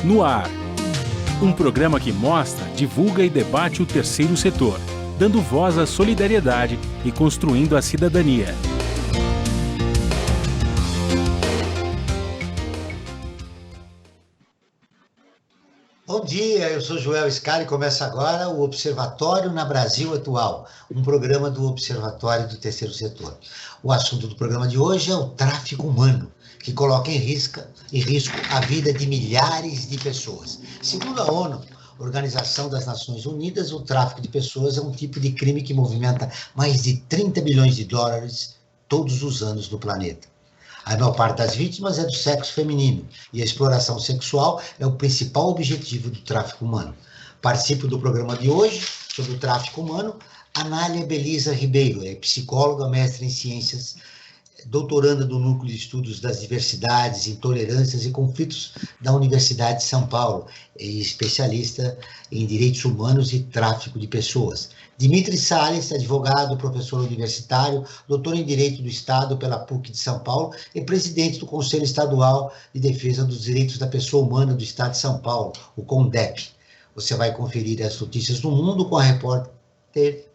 No Ar. Um programa que mostra, divulga e debate o terceiro setor, dando voz à solidariedade e construindo a cidadania. Bom dia, eu sou Joel Scali e começa agora o Observatório na Brasil Atual, um programa do Observatório do Terceiro Setor. O assunto do programa de hoje é o tráfico humano, que coloca em risco a vida de milhares de pessoas. Segundo a ONU, Organização das Nações Unidas, o tráfico de pessoas é um tipo de crime que movimenta mais de 30 bilhões de dólares todos os anos no planeta. A maior parte das vítimas é do sexo feminino e a exploração sexual é o principal objetivo do tráfico humano. Participo do programa de hoje sobre o tráfico humano Anália Belisa Ribeiro, é psicóloga, mestre em ciências, doutoranda do Núcleo de Estudos das Diversidades, Intolerâncias e Conflitos da Universidade de São Paulo e especialista em Direitos Humanos e Tráfico de Pessoas. Dimitri Salles, advogado, professor universitário, doutor em Direito do Estado pela PUC de São Paulo e presidente do Conselho Estadual de Defesa dos Direitos da Pessoa Humana do Estado de São Paulo, o CONDEP. Você vai conferir as notícias do mundo com a repórter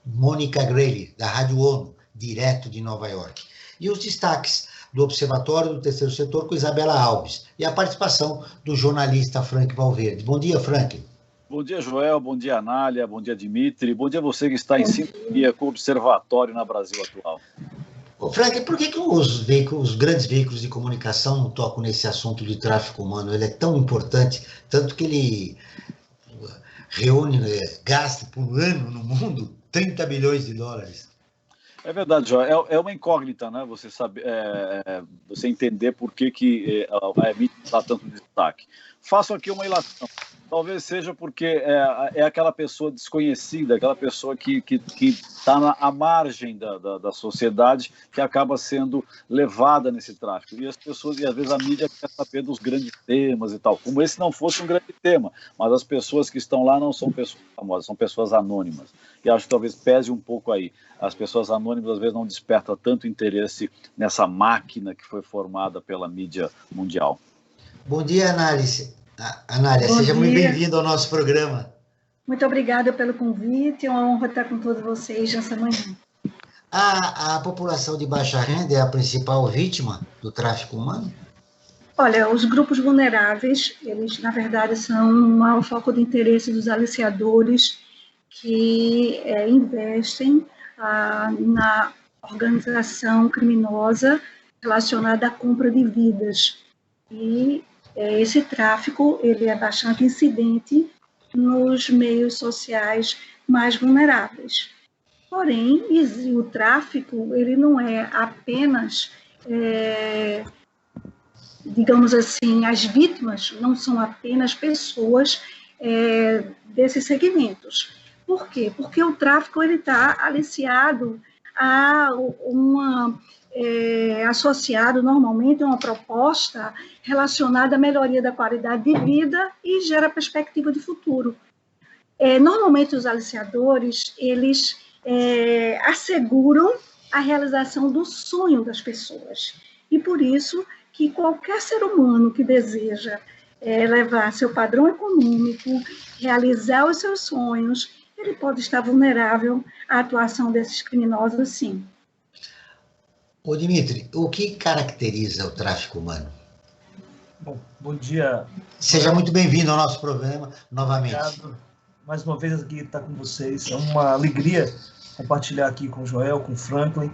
Mônica Grelli, da Rádio ONU, direto de Nova York. E os destaques do Observatório do Terceiro Setor com Isabela Alves e a participação do jornalista Frank Valverde. Bom dia, Frank. Bom dia, Joel. Bom dia, Anália. Bom dia, Dimitri. Bom dia a você que está em sintonia com o Observatório na Brasil Atual. Ô, Frank, por que os grandes veículos de comunicação não tocam nesse assunto de tráfico humano? Ele é tão importante, tanto que ele gasta por ano no mundo 30 bilhões de dólares. É verdade, Joel. É uma incógnita, né? Você saber, você entender por que a mídia dá tanto destaque. Faço aqui uma ilação. Talvez seja porque é aquela pessoa desconhecida, aquela pessoa que está à margem da sociedade que acaba sendo levada nesse tráfico. E as pessoas, e às vezes a mídia quer saber dos grandes temas e tal, como esse não fosse um grande tema, mas as pessoas que estão lá não são pessoas famosas, são pessoas anônimas. E acho que talvez pese um pouco aí. As pessoas anônimas às vezes não despertam tanto interesse nessa máquina que foi formada pela mídia mundial. Bom dia, Anália, seja muito bem-vindo ao nosso programa. Muito obrigada pelo convite, é uma honra estar com todos vocês nessa manhã. A população de baixa renda é a principal vítima do tráfico humano? Olha, os grupos vulneráveis, eles na verdade são o maior foco de interesse dos aliciadores que investem na organização criminosa relacionada à compra de vidas. E esse tráfico ele é bastante incidente nos meios sociais mais vulneráveis. Porém, o tráfico ele não é apenas, digamos assim, as vítimas não são apenas pessoas desses segmentos. Por quê? Porque o tráfico está aliciado a associado normalmente a uma proposta relacionada à melhoria da qualidade de vida e gera perspectiva de futuro. Normalmente os aliciadores, eles asseguram a realização do sonho das pessoas. E por isso que qualquer ser humano que deseja levar seu padrão econômico, realizar os seus sonhos, ele pode estar vulnerável à atuação desses criminosos, sim. Ô, Dimitri, o que caracteriza o tráfico humano? Bom dia. Seja muito bem-vindo ao nosso programa, novamente. Obrigado. Mais uma vez aqui estar com vocês. É uma alegria compartilhar aqui com o Joel, com o Franklin,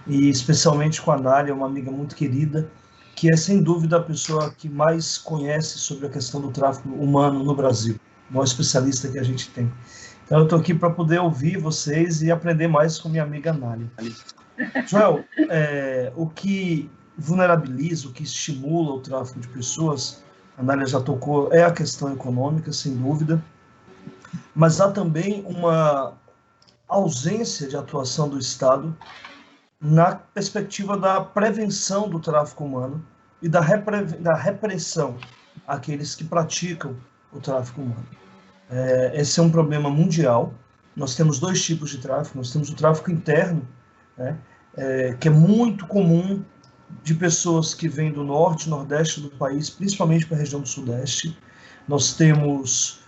e especialmente com a Anália, uma amiga muito querida, que é, sem dúvida, a pessoa que mais conhece sobre a questão do tráfico humano no Brasil, o maior especialista que a gente tem. Então, eu estou aqui para poder ouvir vocês e aprender mais com minha amiga Anália. Joel, o que vulnerabiliza, o que estimula o tráfico de pessoas, a Anália já tocou, é a questão econômica, sem dúvida, mas há também uma ausência de atuação do Estado na perspectiva da prevenção do tráfico humano e da repressão àqueles que praticam o tráfico humano. Esse é um problema mundial. Nós temos dois tipos de tráfico. Nós temos o tráfico interno, né, que é muito comum, de pessoas que vêm do norte, nordeste do país, principalmente para a região do sudeste, Nós temos,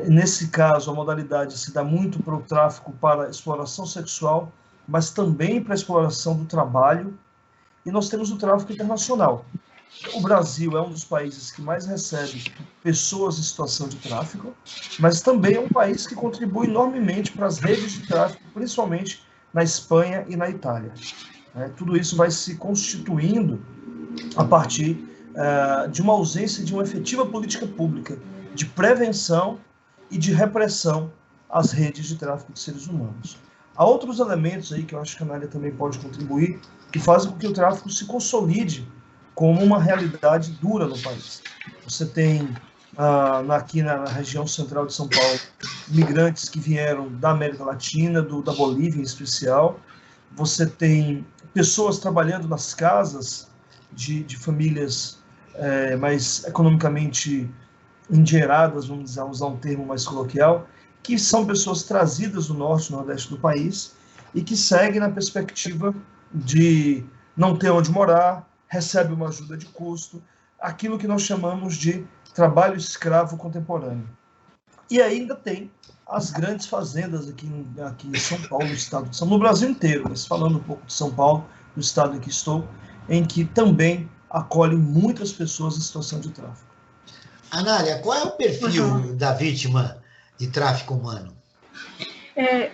nesse caso, a modalidade se dá muito para o tráfico para exploração sexual, mas também para a exploração do trabalho, e nós temos o tráfico internacional. O Brasil é um dos países que mais recebe pessoas em situação de tráfico, mas também é um país que contribui enormemente para as redes de tráfico, principalmente na Espanha e na Itália. Tudo isso vai se constituindo a partir de uma ausência de uma efetiva política pública de prevenção e de repressão às redes de tráfico de seres humanos. Há outros elementos aí que eu acho que a Nália também pode contribuir, que fazem com que o tráfico se consolide como uma realidade dura no país. Você tem, aqui na região central de São Paulo, migrantes que vieram da América Latina, da Bolívia em especial. Você tem pessoas trabalhando nas casas de famílias mais economicamente endinheiradas, vamos usar um termo mais coloquial, que são pessoas trazidas do norte e nordeste do país e que seguem na perspectiva de não ter onde morar, recebe uma ajuda de custo, aquilo que nós chamamos de trabalho escravo contemporâneo. E ainda tem as grandes fazendas aqui em São Paulo, no estado de São Paulo, no Brasil inteiro, mas falando um pouco de São Paulo, no estado em que estou, em que também acolhe muitas pessoas em situação de tráfico. Anália, qual é o perfil da vítima de tráfico humano?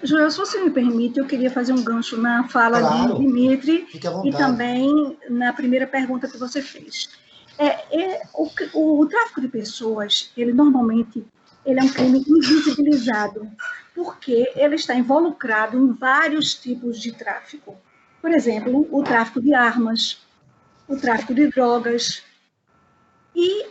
Joel, se você me permite, eu queria fazer um gancho na fala de Dimitri e também na primeira pergunta que você fez. O tráfico de pessoas, ele normalmente é um crime invisibilizado, porque ele está involucrado em vários tipos de tráfico. Por exemplo, o tráfico de armas, o tráfico de drogas, e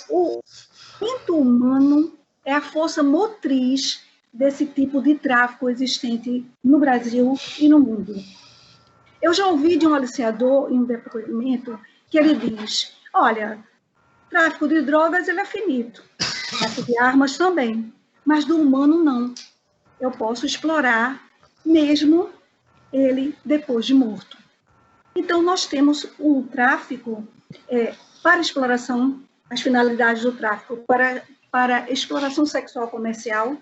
o instinto humano é a força motriz desse tipo de tráfico existente no Brasil e no mundo. Eu já ouvi de um aliciador em um depoimento que ele diz, olha, tráfico de drogas ele é finito, tráfico de armas também, mas do humano não. Eu posso explorar mesmo ele depois de morto. Então, nós temos um tráfico para exploração, as finalidades do tráfico, para exploração sexual comercial,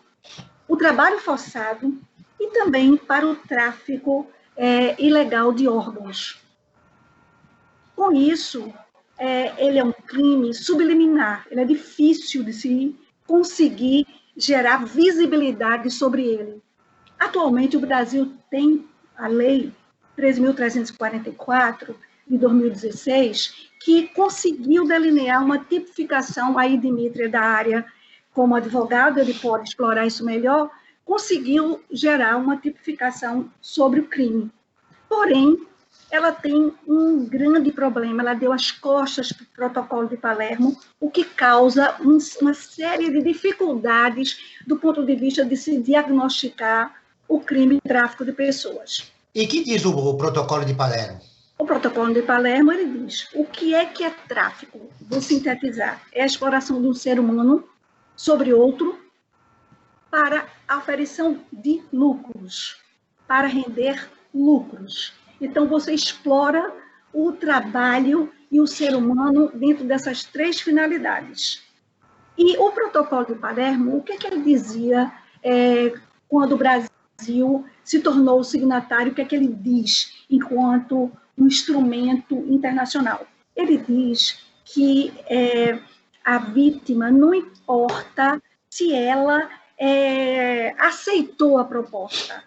o trabalho forçado e também para o tráfico ilegal de órgãos. Com isso, ele é um crime subliminar, ele é difícil de se conseguir gerar visibilidade sobre ele. Atualmente, o Brasil tem a Lei 13.344, de 2016, que conseguiu delinear uma tipificação, aí Dimitri da área, como advogado, ele pode explorar isso melhor, conseguiu gerar uma tipificação sobre o crime. Porém, ela tem um grande problema, ela deu as costas para o protocolo de Palermo, o que causa uma série de dificuldades do ponto de vista de se diagnosticar o crime de tráfico de pessoas. E que diz o protocolo de Palermo? O protocolo de Palermo, ele diz, o que é tráfico? Vou sintetizar, é a exploração de um ser humano sobre outro para a aferição de lucros, para render lucros. Então, você explora o trabalho e o ser humano dentro dessas três finalidades. E o protocolo de Palermo, o que ele dizia quando o Brasil se tornou signatário, o que ele diz enquanto um instrumento internacional? Ele diz que a vítima, não importa se ela aceitou a proposta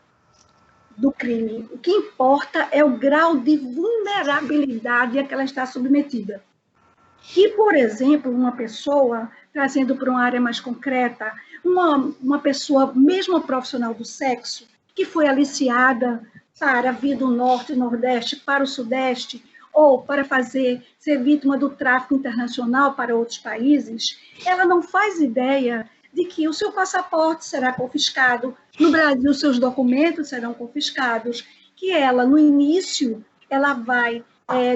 do crime, o que importa é o grau de vulnerabilidade a que ela está submetida. E, por exemplo, uma pessoa, trazendo para uma área mais concreta, uma pessoa, mesmo profissional do sexo, que foi aliciada para vir do norte e nordeste para o sudeste, ou para ser vítima do tráfico internacional para outros países, ela não faz ideia de que o seu passaporte será confiscado, no Brasil seus documentos serão confiscados, que ela, no início, ela vai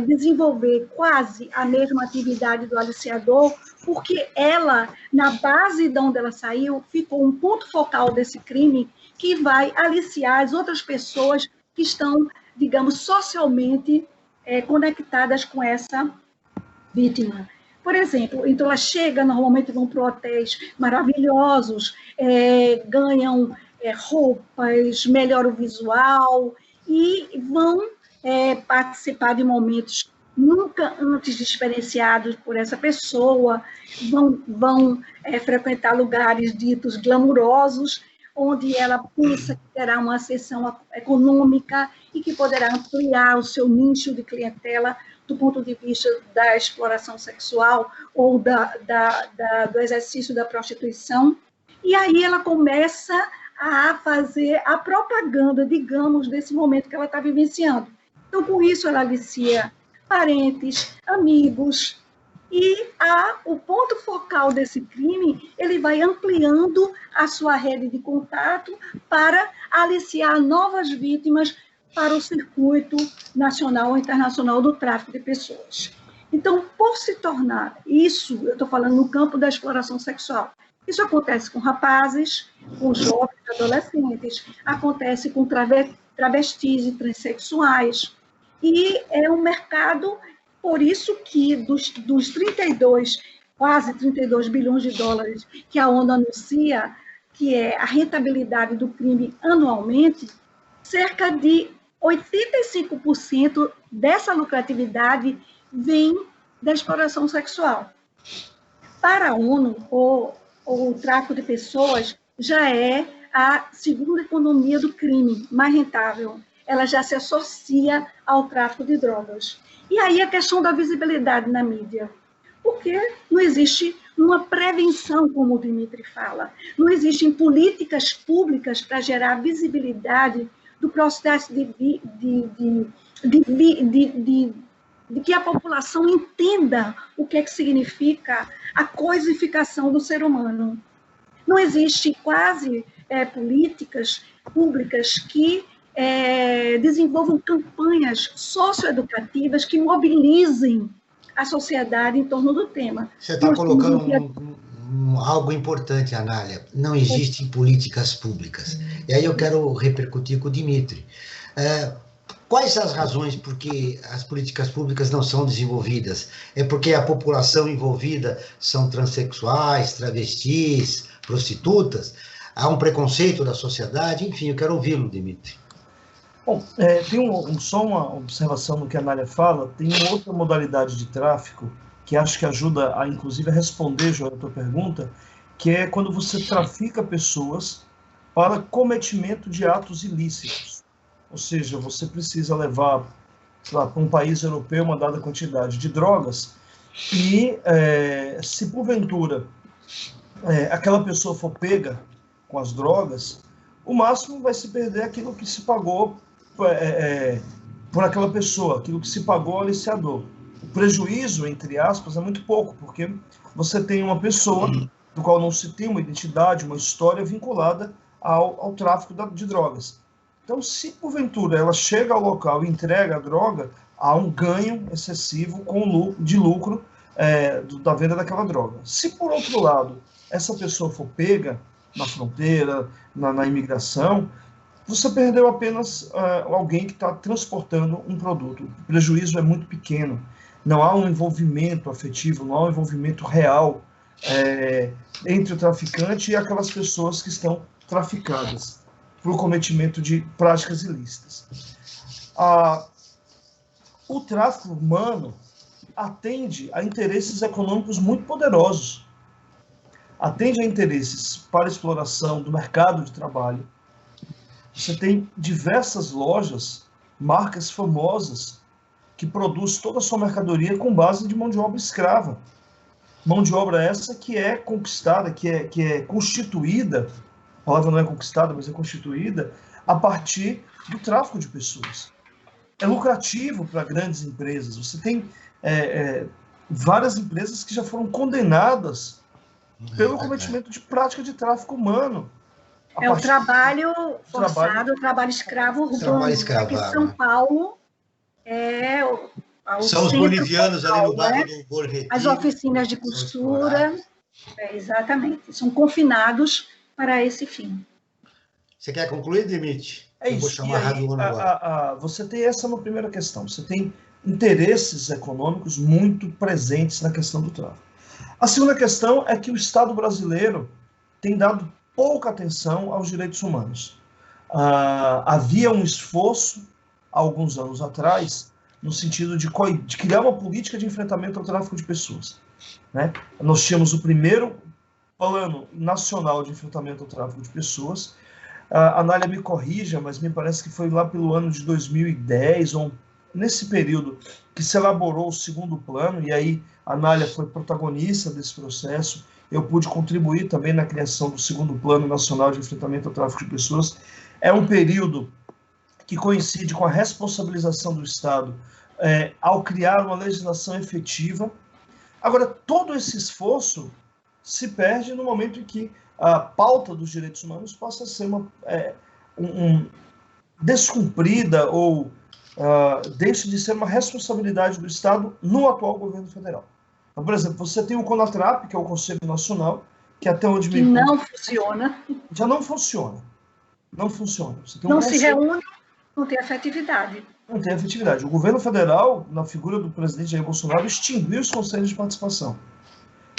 desenvolver quase a mesma atividade do aliciador, porque ela, na base de onde ela saiu, ficou um ponto focal desse crime que vai aliciar as outras pessoas que estão, digamos, socialmente conectadas com essa vítima. Por exemplo, então ela chega, normalmente vão para hotéis maravilhosos, ganham roupas, melhora o visual e vão participar de momentos nunca antes experienciados por essa pessoa, vão frequentar lugares ditos glamurosos, onde ela pensa que terá uma ascensão econômica e que poderá ampliar o seu nicho de clientela do ponto de vista da exploração sexual ou do exercício da prostituição. E aí ela começa a fazer a propaganda, digamos, desse momento que ela está vivenciando. Então, com isso, ela alicia parentes, amigos, e o ponto focal desse crime, ele vai ampliando a sua rede de contato para aliciar novas vítimas para o circuito nacional ou internacional do tráfico de pessoas. Então, por se tornar isso, eu estou falando no campo da exploração sexual, isso acontece com rapazes, com jovens, adolescentes, acontece com travestis e transexuais, e é um mercado, por isso que dos quase 32 bilhões de dólares que a ONU anuncia, que é a rentabilidade do crime anualmente, cerca de 85% dessa lucratividade vem da exploração sexual. Para a ONU, o tráfico de pessoas já é a segunda economia do crime mais rentável. Ela já se associa ao tráfico de drogas. E aí a questão da visibilidade na mídia. Porque não existe uma prevenção, como o Dimitri fala. Não existem políticas públicas para gerar visibilidade do processo de que a população entenda o que significa a coisificação do ser humano. Não existe quase políticas públicas que desenvolvam campanhas socioeducativas que mobilizem a sociedade em torno do tema. Você está colocando algo importante, Anália. Não existem políticas públicas. E aí eu quero repercutir com o Dimitri. Quais as razões por que as políticas públicas não são desenvolvidas? É porque a população envolvida são transexuais, travestis, prostitutas? Há um preconceito da sociedade? Enfim, eu quero ouvi-lo, Dimitri. Bom, tem só uma observação no que a Anália fala. Tem uma outra modalidade de tráfico que acho que ajuda, inclusive, a responder, Joel, a tua pergunta, que é quando você trafica pessoas para cometimento de atos ilícitos. Ou seja, você precisa levar para um país europeu uma dada quantidade de drogas e, se porventura aquela pessoa for pega com as drogas, o máximo vai se perder aquilo que se pagou por aquela pessoa, aquilo que se pagou ao aliciador. O prejuízo, entre aspas, é muito pouco, porque você tem uma pessoa do qual não se tem uma identidade, uma história vinculada ao tráfico de drogas. Então, se porventura ela chega ao local e entrega a droga, há um ganho excessivo de lucro da venda daquela droga. Se, por outro lado, essa pessoa for pega na fronteira, na imigração, você perdeu apenas alguém que está transportando um produto. O prejuízo é muito pequeno. Não há um envolvimento afetivo, não há um envolvimento real entre o traficante e aquelas pessoas que estão traficadas para o cometimento de práticas ilícitas. O tráfico humano atende a interesses econômicos muito poderosos. Atende a interesses para exploração do mercado de trabalho. Você tem diversas lojas, marcas famosas, que produzem toda a sua mercadoria com base de mão de obra escrava. Mão de obra essa que é conquistada, que é constituída, a palavra não é conquistada, mas é constituída, a partir do tráfico de pessoas. É lucrativo para grandes empresas. Você tem várias empresas que já foram condenadas pelo cometimento de prática de tráfico humano. O trabalho forçado, o trabalho escravo urbano. Aqui em São Paulo, são os bolivianos ali no bairro do Borretiro. As oficinas de costura, exatamente, são confinados para esse fim. Você quer concluir, Dimitri? É isso. Eu vou chamar a Rádio ONU agora. Você tem essa uma primeira questão. Você tem interesses econômicos muito presentes na questão do tráfico. A segunda questão é que o Estado brasileiro tem dado pouca atenção aos direitos humanos. Havia um esforço, há alguns anos atrás, no sentido de criar uma política de enfrentamento ao tráfico de pessoas, né? Nós tínhamos o primeiro Plano Nacional de Enfrentamento ao Tráfico de Pessoas. A Anália me corrija, mas me parece que foi lá pelo ano de 2010, ou nesse período, que se elaborou o segundo plano, e aí a Anália foi protagonista desse processo. Eu pude contribuir também na criação do segundo Plano Nacional de Enfrentamento ao Tráfico de Pessoas. É um período que coincide com a responsabilização do Estado ao criar uma legislação efetiva. Agora, todo esse esforço se perde no momento em que a pauta dos direitos humanos passa a ser descumprida ou deixa de ser uma responsabilidade do Estado no atual governo federal. Então, por exemplo, você tem o CONATRAP, que é o Conselho Nacional, que até onde me conta, não funciona. Já não funciona. Não funciona. Você tem não se reúne, não tem efetividade. Não tem efetividade. O governo federal, na figura do presidente Jair Bolsonaro, extinguiu os conselhos de participação.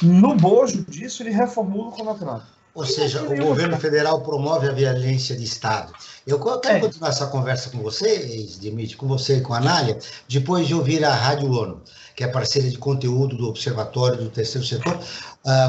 No bojo disso, ele reformula o CONATRAP. Ou seja, o governo federal promove a violência de Estado. Eu quero continuar essa conversa com vocês, Dimitri, com você e com a Anália, depois de ouvir a Rádio ONU, que é parceira de conteúdo do Observatório do Terceiro Setor,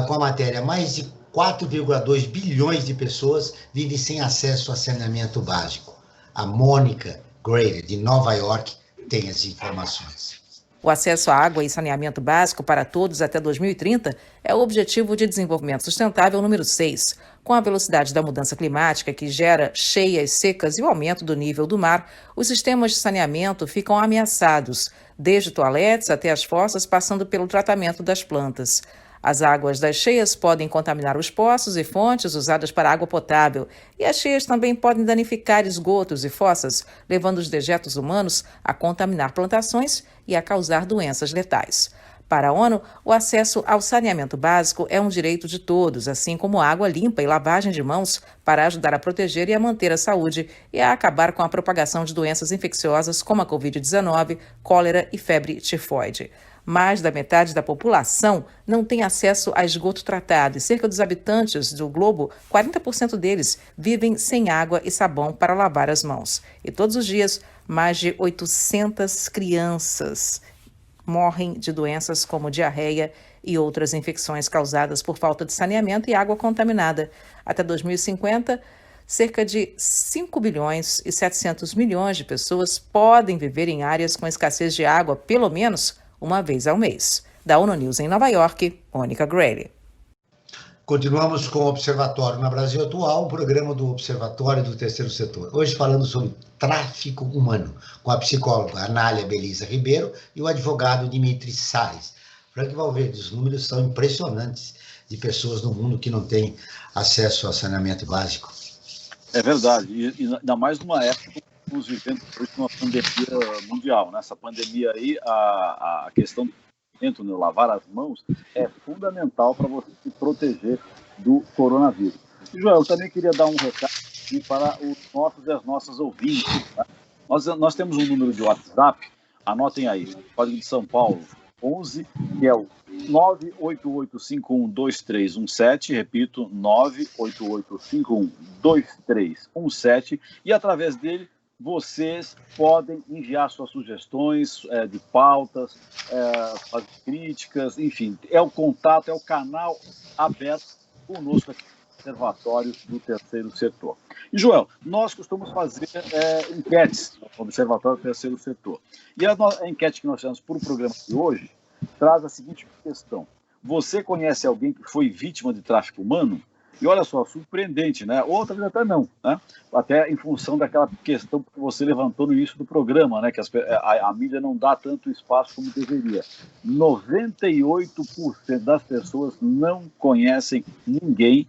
com a matéria mais de 4,2 bilhões de pessoas vivem sem acesso a saneamento básico. A Mônica Grader, de Nova York, tem as informações. O acesso à água e saneamento básico para todos até 2030 é o Objetivo de Desenvolvimento Sustentável número 6. Com a velocidade da mudança climática que gera cheias secas e o aumento do nível do mar, os sistemas de saneamento ficam ameaçados, desde toaletes até as fossas, passando pelo tratamento das plantas. As águas das cheias podem contaminar os poços e fontes usadas para água potável, e as cheias também podem danificar esgotos e fossas, levando os dejetos humanos a contaminar plantações e a causar doenças letais. Para a ONU, o acesso ao saneamento básico é um direito de todos, assim como água limpa e lavagem de mãos, para ajudar a proteger e a manter a saúde e a acabar com a propagação de doenças infecciosas como a Covid-19, cólera e febre tifoide. Mais da metade da população não tem acesso a esgoto tratado e cerca dos habitantes do globo, 40% deles, vivem sem água e sabão para lavar as mãos. E todos os dias, mais de 800 crianças morrem de doenças como diarreia e outras infecções causadas por falta de saneamento e água contaminada. Até 2050, cerca de 5 bilhões e 700 milhões de pessoas podem viver em áreas com escassez de água, pelo menos uma vez ao mês. Da ONU News em Nova York, Mônica Grader. Continuamos com o Observatório na Brasil Atual, um programa do Observatório do Terceiro Setor. Hoje falando sobre tráfico humano, com a psicóloga Anália Belisa Ribeiro e o advogado Dimitri Salles. Frank Valverde, os números são impressionantes de pessoas no mundo que não têm acesso ao saneamento básico. É verdade, e ainda mais numa época que estamos vivendo hoje uma pandemia mundial, né? Essa pandemia aí, a questão do lavar as mãos é fundamental para você se proteger do coronavírus. E, Joel, eu também queria dar um recado aqui para os nossos e as nossas ouvintes. Tá? Nós temos um número de WhatsApp, anotem aí, Código de São Paulo 11, que é o 988512317, repito, 988512317, e através dele vocês podem enviar suas sugestões de pautas, fazer críticas, enfim, é o contato, é o canal aberto conosco aqui no Observatório do Terceiro Setor. E, Joel, nós costumamos fazer enquetes no Observatório do Terceiro Setor. E a enquete que nós fizemos para o programa de hoje traz a seguinte questão: você conhece alguém que foi vítima de tráfico humano? E olha só, surpreendente, né? Outras até não, né? Até em função daquela questão que você levantou no início do programa, né? Que a mídia não dá tanto espaço como deveria. 98% das pessoas não conhecem ninguém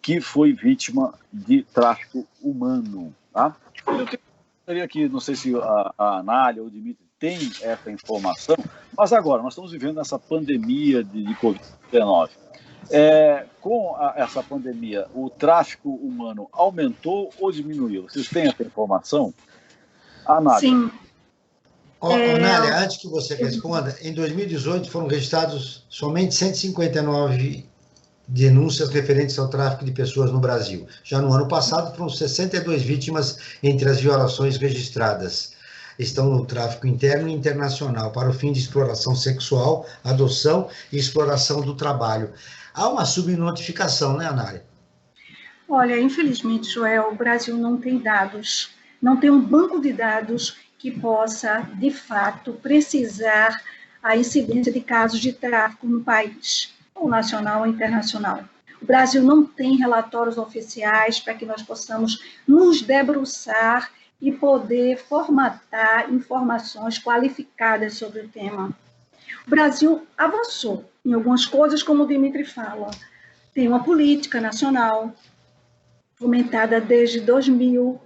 que foi vítima de tráfico humano, tá? Eu gostaria que, não sei se a Anália ou o Dimitri tem essa informação, mas agora, nós estamos vivendo essa pandemia de Covid-19. Com essa pandemia, o tráfico humano aumentou ou diminuiu? Vocês têm essa informação? Anália. Sim. Nália, antes que você responda, em 2018 foram registrados somente 159 denúncias referentes ao tráfico de pessoas no Brasil. Já no ano passado foram 62 vítimas entre as violações registradas. Estão no tráfico interno e internacional para o fim de exploração sexual, adoção e exploração do trabalho. Há uma subnotificação, né, Nália? Olha, infelizmente, Joel, o Brasil não tem dados, não tem um banco de dados que possa, de fato, precisar a incidência de casos de tráfico no país, ou nacional ou internacional. O Brasil não tem relatórios oficiais para que nós possamos nos debruçar e poder formatar informações qualificadas sobre o tema. O Brasil avançou em algumas coisas, como o Dimitri fala. Tem uma política nacional fomentada desde 2000.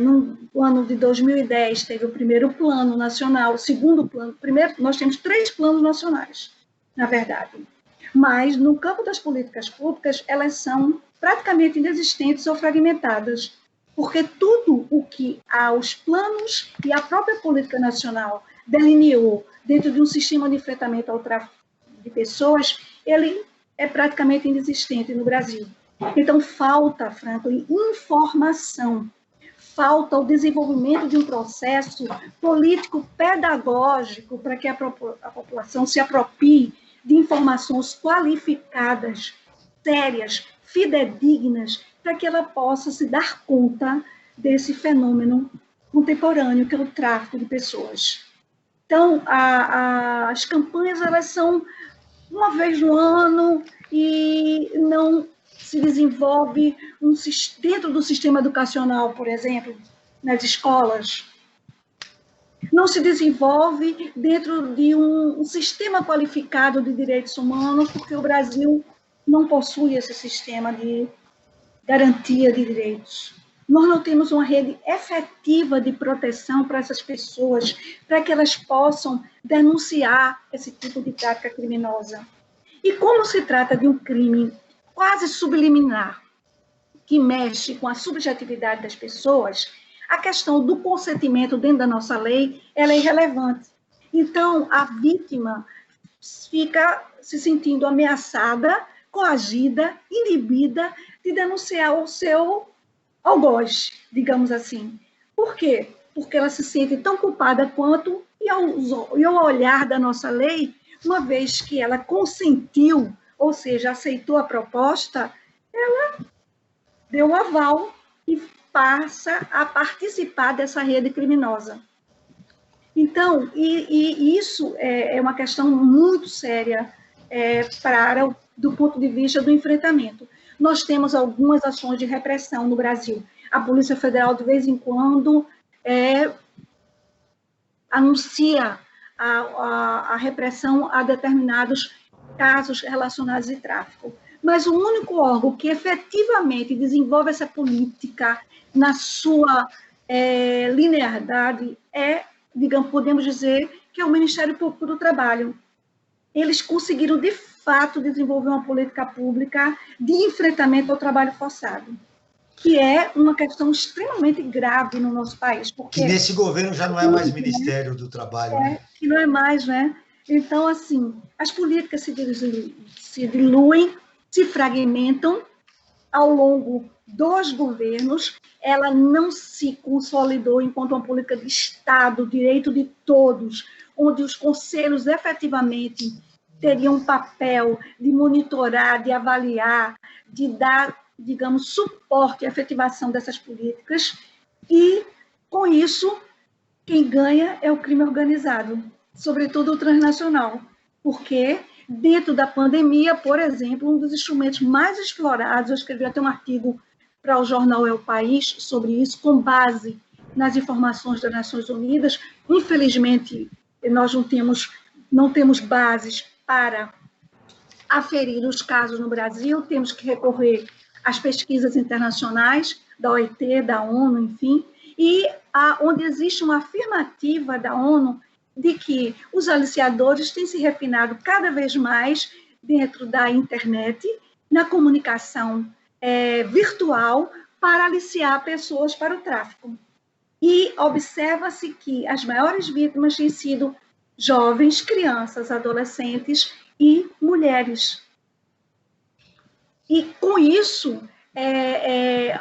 No ano de 2010, teve o primeiro plano nacional, o segundo plano. Primeiro, nós temos 3 planos nacionais, na verdade. Mas, no campo das políticas públicas, elas são praticamente inexistentes ou fragmentadas, porque tudo o que os planos e a própria política nacional delineou dentro de um sistema de enfrentamento ao tráfico de pessoas, ele é praticamente inexistente no Brasil. Então, falta, Franklin, informação, falta o desenvolvimento de um processo político-pedagógico para que a população se aproprie de informações qualificadas, sérias, fidedignas, para que ela possa se dar conta desse fenômeno contemporâneo, que é o tráfico de pessoas. Então, as campanhas, elas são uma vez no ano e não se desenvolve dentro do sistema educacional, por exemplo, nas escolas. Não se desenvolve dentro de um sistema qualificado de direitos humanos, porque o Brasil não possui esse sistema de garantia de direitos. Nós não temos uma rede efetiva de proteção para essas pessoas, para que elas possam denunciar esse tipo de prática criminosa. E como se trata de um crime quase subliminar, que mexe com a subjetividade das pessoas, a questão do consentimento dentro da nossa lei, ela é irrelevante. Então, a vítima fica se sentindo ameaçada, coagida, inibida de denunciar o seu algoz, digamos assim. Por quê? Porque ela se sente tão culpada quanto, e ao olhar da nossa lei, uma vez que ela consentiu, ou seja, aceitou a proposta, ela deu o aval e passa a participar dessa rede criminosa. Então, isso é uma questão muito séria do ponto de vista do enfrentamento. Nós temos algumas ações de repressão no Brasil. A Polícia Federal, de vez em quando, anuncia a repressão a determinados casos relacionados a tráfico. Mas o único órgão que efetivamente desenvolve essa política na sua linearidade digamos, podemos dizer, que é o Ministério Público do Trabalho. Eles conseguiram, de fato, desenvolver uma política pública de enfrentamento ao trabalho forçado, que é uma questão extremamente grave no nosso país. Porque que nesse governo já não é mais Ministério do Trabalho. Né? Que não é mais, né? Então, assim, as políticas se diluem, se fragmentam ao longo dos governos, ela não se consolidou enquanto uma política de Estado, direito de todos, onde os conselhos efetivamente teriam um papel de monitorar, de avaliar, de dar, digamos, suporte à efetivação dessas políticas, e, com isso, quem ganha é o crime organizado, sobretudo o transnacional, porque dentro da pandemia, por exemplo, um dos instrumentos mais explorados, eu escrevi até um artigo para o jornal É o País sobre isso, com base nas informações das Nações Unidas. Infelizmente, nós não temos bases para aferir os casos no Brasil, temos que recorrer às pesquisas internacionais, da OIT, da ONU, enfim, e onde existe uma afirmativa da ONU de que os aliciadores têm se refinado cada vez mais dentro da internet, na comunicação virtual, para aliciar pessoas para o tráfico. E observa-se que as maiores vítimas têm sido jovens, crianças, adolescentes e mulheres. E com isso,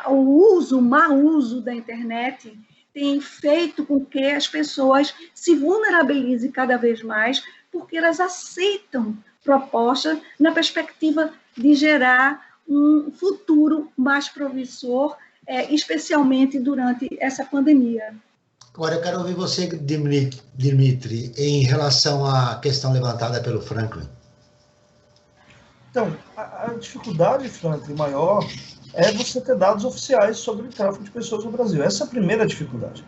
o mau uso da internet tem feito com que as pessoas se vulnerabilizem cada vez mais, porque elas aceitam propostas na perspectiva de gerar um futuro mais promissor, especialmente durante essa pandemia. Agora, eu quero ouvir você, Dimitri, em relação à questão levantada pelo Franklin. Então, a dificuldade, Franklin, maior é você ter dados oficiais sobre o tráfico de pessoas no Brasil. Essa é a primeira dificuldade.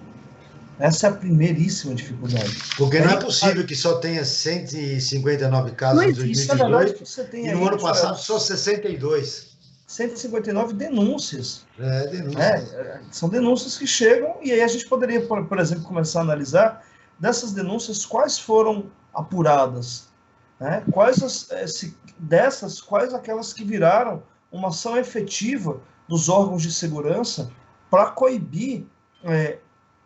Essa é a primeiríssima dificuldade. Porque não é possível que só tenha 159 casos em 2018 e no ano passado só 62. 159 denúncias. Denúncias. São denúncias que chegam, e aí a gente poderia, por exemplo, começar a analisar dessas denúncias quais foram apuradas, né? Quais aquelas que viraram uma ação efetiva dos órgãos de segurança para coibir,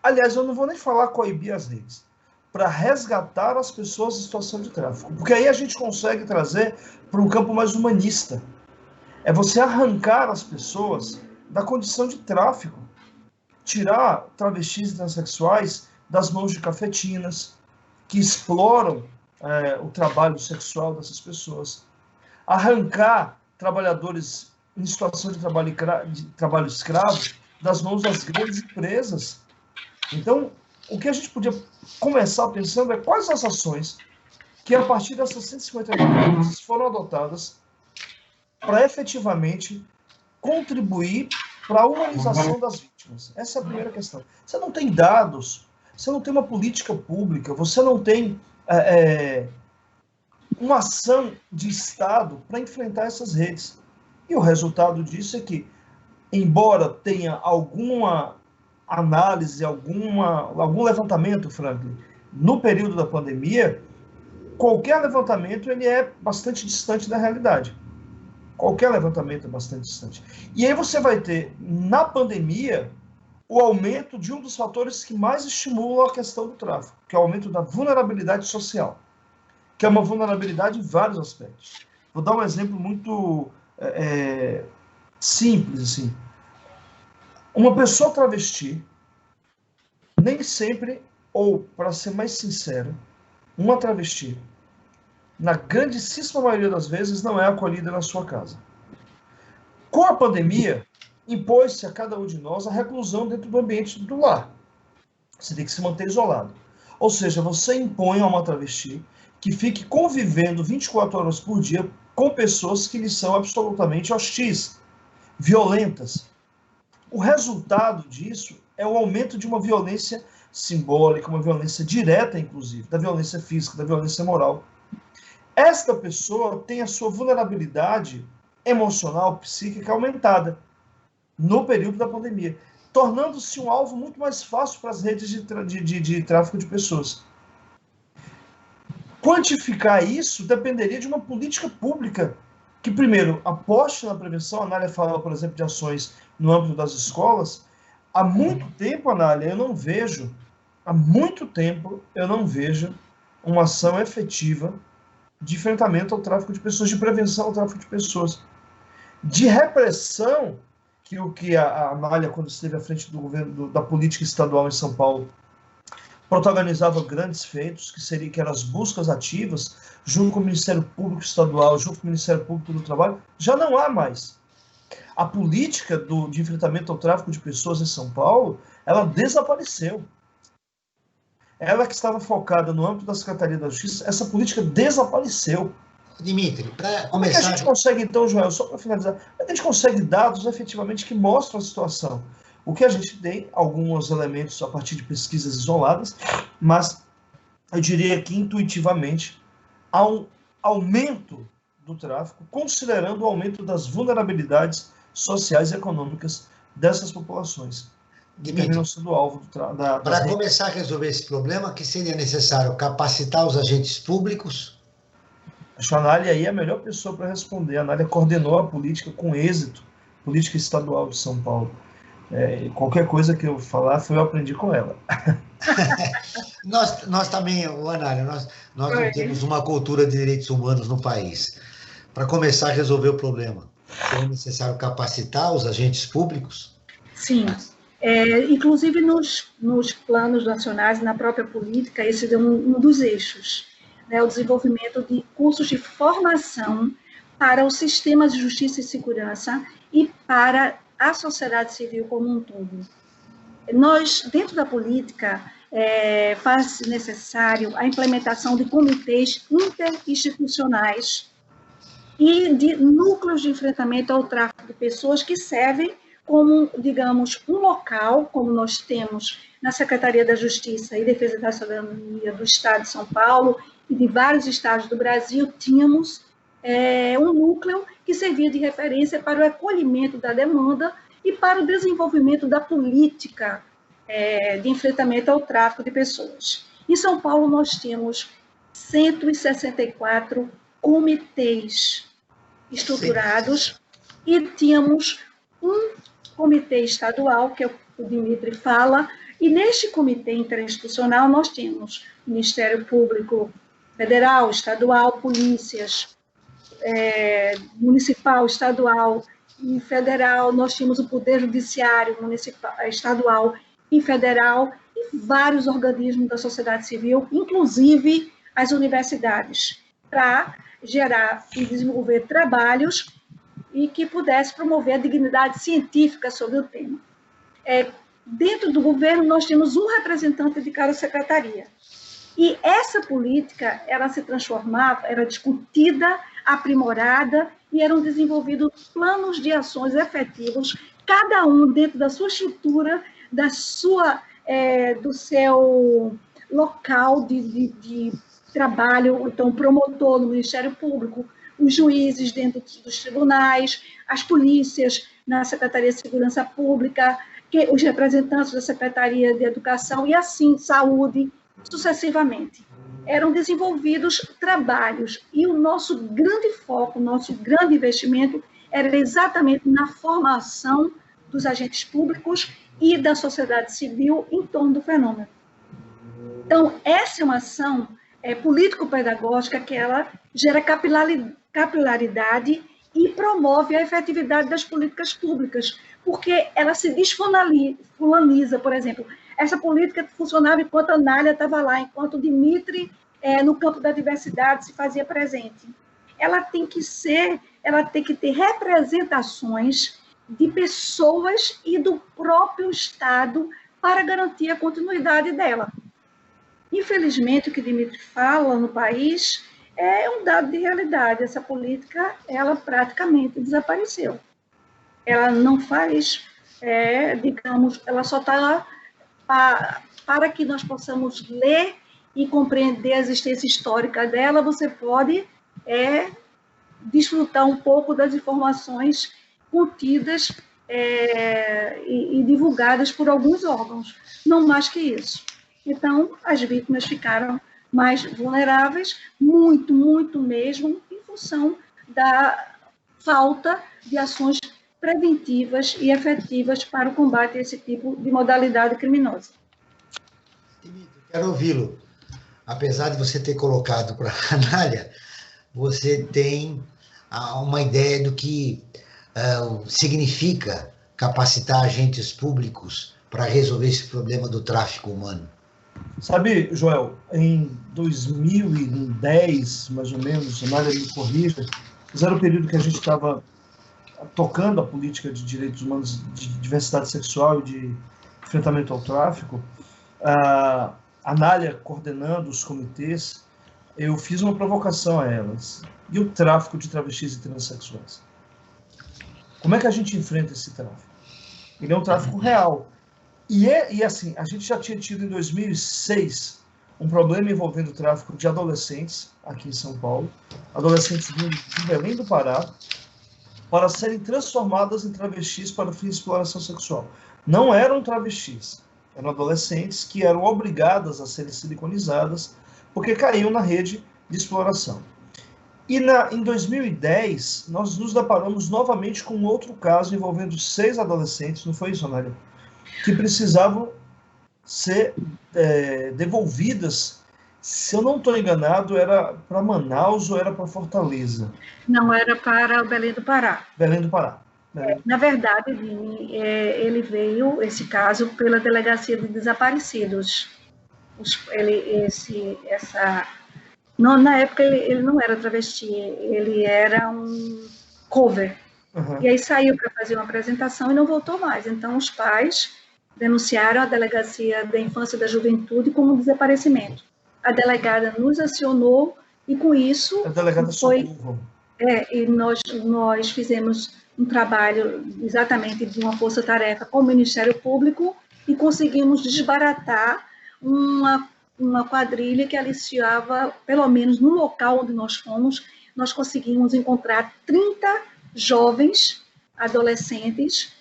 aliás, eu não vou nem falar coibir as redes, para resgatar as pessoas em situação de tráfico, porque aí a gente consegue trazer para um campo mais humanista. É você arrancar as pessoas da condição de tráfico, tirar travestis e transexuais das mãos de cafetinas que exploram o trabalho sexual dessas pessoas, arrancar trabalhadores em situação de trabalho escravo das mãos das grandes empresas. Então, o que a gente podia começar pensando é quais as ações que, a partir dessas 159 denúncias, foram adotadas para efetivamente contribuir para a humanização das vítimas. Essa é a primeira questão. Você não tem dados, você não tem uma política pública, você não tem uma ação de Estado para enfrentar essas redes. E o resultado disso é que, embora tenha alguma análise, algum levantamento, Franklin, no período da pandemia, qualquer levantamento ele é bastante distante da realidade. Qualquer levantamento é bastante distante. E aí você vai ter, na pandemia, o aumento de um dos fatores que mais estimulam a questão do tráfico, que é o aumento da vulnerabilidade social, que é uma vulnerabilidade em vários aspectos. Vou dar um exemplo muito simples, assim. Uma pessoa travesti, nem sempre, ou, para ser mais sincero, uma travesti, na grandíssima maioria das vezes, não é acolhida na sua casa. Com a pandemia, impôs-se a cada um de nós a reclusão dentro do ambiente do lar. Você tem que se manter isolado. Ou seja, você impõe a uma travesti que fique convivendo 24 horas por dia com pessoas que lhe são absolutamente hostis, violentas. O resultado disso é o aumento de uma violência simbólica, uma violência direta, inclusive, da violência física, da violência moral. Esta pessoa tem a sua vulnerabilidade emocional, psíquica aumentada no período da pandemia, tornando-se um alvo muito mais fácil para as redes de tráfico de pessoas. Quantificar isso dependeria de uma política pública que, primeiro, aposte na prevenção. A Anália fala, por exemplo, de ações no âmbito das escolas. Há muito tempo, Anália, há muito tempo eu não vejo uma ação efetiva de enfrentamento ao tráfico de pessoas, de prevenção ao tráfico de pessoas, de repressão, que o que a Anália, quando esteve à frente do governo da política estadual em São Paulo, protagonizava grandes feitos, que eram as buscas ativas, junto com o Ministério Público Estadual, junto com o Ministério Público do Trabalho, já não há mais. A política de enfrentamento ao tráfico de pessoas em São Paulo, ela desapareceu. Ela que estava focada no âmbito da Secretaria da Justiça, essa política desapareceu. Dimitri, para começar... Como é que a gente consegue, então, Joel, só para finalizar, a gente consegue dados efetivamente que mostram a situação? O que a gente tem, alguns elementos a partir de pesquisas isoladas, mas eu diria que intuitivamente há um aumento do tráfico, considerando o aumento das vulnerabilidades sociais e econômicas dessas populações. Terminam sendo alvo Para começar a resolver esse problema, que seria necessário capacitar os agentes públicos? Acho que a Anália aí é a melhor pessoa para responder. A Anália coordenou a política com êxito, política estadual de São Paulo. Qualquer coisa que eu falar, eu aprendi com ela. Nós também, Anália, nós não temos uma cultura de direitos humanos no país. Para começar a resolver o problema, é necessário capacitar os agentes públicos? Sim. Inclusive nos planos nacionais, na própria política, esse é um dos eixos, né, o desenvolvimento de cursos de formação para os sistemas de justiça e segurança e para a sociedade civil como um todo. Nós, dentro da política, faz necessário a implementação de comitês interinstitucionais e de núcleos de enfrentamento ao tráfico de pessoas que servem como, digamos, um local, como nós temos na Secretaria da Justiça e Defesa da Cidadania do Estado de São Paulo e de vários estados do Brasil, tínhamos um núcleo que servia de referência para o acolhimento da demanda e para o desenvolvimento da política de enfrentamento ao tráfico de pessoas. Em São Paulo, nós temos 164 comitês estruturados e tínhamos um comitê estadual, que o Dimitri fala, e neste comitê interinstitucional nós temos Ministério Público Federal, Estadual, polícias, municipal, estadual e federal, nós tínhamos o Poder Judiciário municipal, estadual e federal, e vários organismos da sociedade civil, inclusive as universidades, para gerar e desenvolver trabalhos e que pudesse promover a dignidade científica sobre o tema. Dentro do governo, nós tínhamos um representante de cada secretaria. E essa política, ela se transformava, era discutida, aprimorada, e eram desenvolvidos planos de ações efetivos, cada um dentro da sua estrutura, do seu local de trabalho, então, o promotor no Ministério Público, os juízes dentro dos tribunais, as polícias na Secretaria de Segurança Pública, os representantes da Secretaria de Educação e assim, saúde, sucessivamente. Eram desenvolvidos trabalhos e o nosso grande foco, o nosso grande investimento era exatamente na formação dos agentes públicos e da sociedade civil em torno do fenômeno. Então, essa é uma ação político-pedagógica que ela gera capilaridade e promove a efetividade das políticas públicas, porque ela se desfulaniza, por exemplo. Essa política funcionava enquanto a Anália estava lá, enquanto o Dimitri, no campo da diversidade, se fazia presente. Ela tem que ter representações de pessoas e do próprio Estado para garantir a continuidade dela. Infelizmente, o que Dimitri fala no país é um dado de realidade. Essa política, ela praticamente desapareceu. Ela não faz, digamos, ela só está lá para que nós possamos ler e compreender a existência histórica dela, você pode desfrutar um pouco das informações contidas e divulgadas por alguns órgãos, não mais que isso. Então, as vítimas ficaram mais vulneráveis, muito, muito mesmo, em função da falta de ações preventivas e efetivas para o combate a esse tipo de modalidade criminosa. Quero ouvi-lo. Apesar de você ter colocado para a Anália, você tem uma ideia do que significa capacitar agentes públicos para resolver esse problema do tráfico humano? Sabe, Joel, em 2010, mais ou menos, a Anália me corrija, era o período que a gente estava tocando a política de direitos humanos, de diversidade sexual e de enfrentamento ao tráfico, a Anália coordenando os comitês, eu fiz uma provocação a elas. E o tráfico de travestis e transexuais? Como é que a gente enfrenta esse tráfico? Ele é um tráfico real. E assim, a gente já tinha tido em 2006 um problema envolvendo o tráfico de adolescentes aqui em São Paulo, adolescentes de Belém do Pará, para serem transformadas em travestis para fins de exploração sexual. Não eram travestis, eram adolescentes que eram obrigadas a serem siliconizadas porque caíam na rede de exploração. E em 2010, nós nos deparamos novamente com outro caso envolvendo 6 adolescentes, não foi isso, Anália? que precisavam ser devolvidas. Se eu não estou enganado, era para Manaus ou era para Fortaleza? Não, era para o Belém do Pará. Belém do Pará. Na verdade, Vini, ele veio, esse caso, pela Delegacia de Desaparecidos. Na época, ele não era travesti, ele era um cover. Uhum. E aí saiu para fazer uma apresentação e não voltou mais. Então, os pais denunciaram a Delegacia da Infância e da Juventude como desaparecimento. A delegada nos acionou e, com isso... A delegada Socorro. E nós fizemos um trabalho exatamente de uma força-tarefa com o Ministério Público e conseguimos desbaratar uma quadrilha que aliciava, pelo menos no local onde nós fomos, nós conseguimos encontrar 30 jovens adolescentes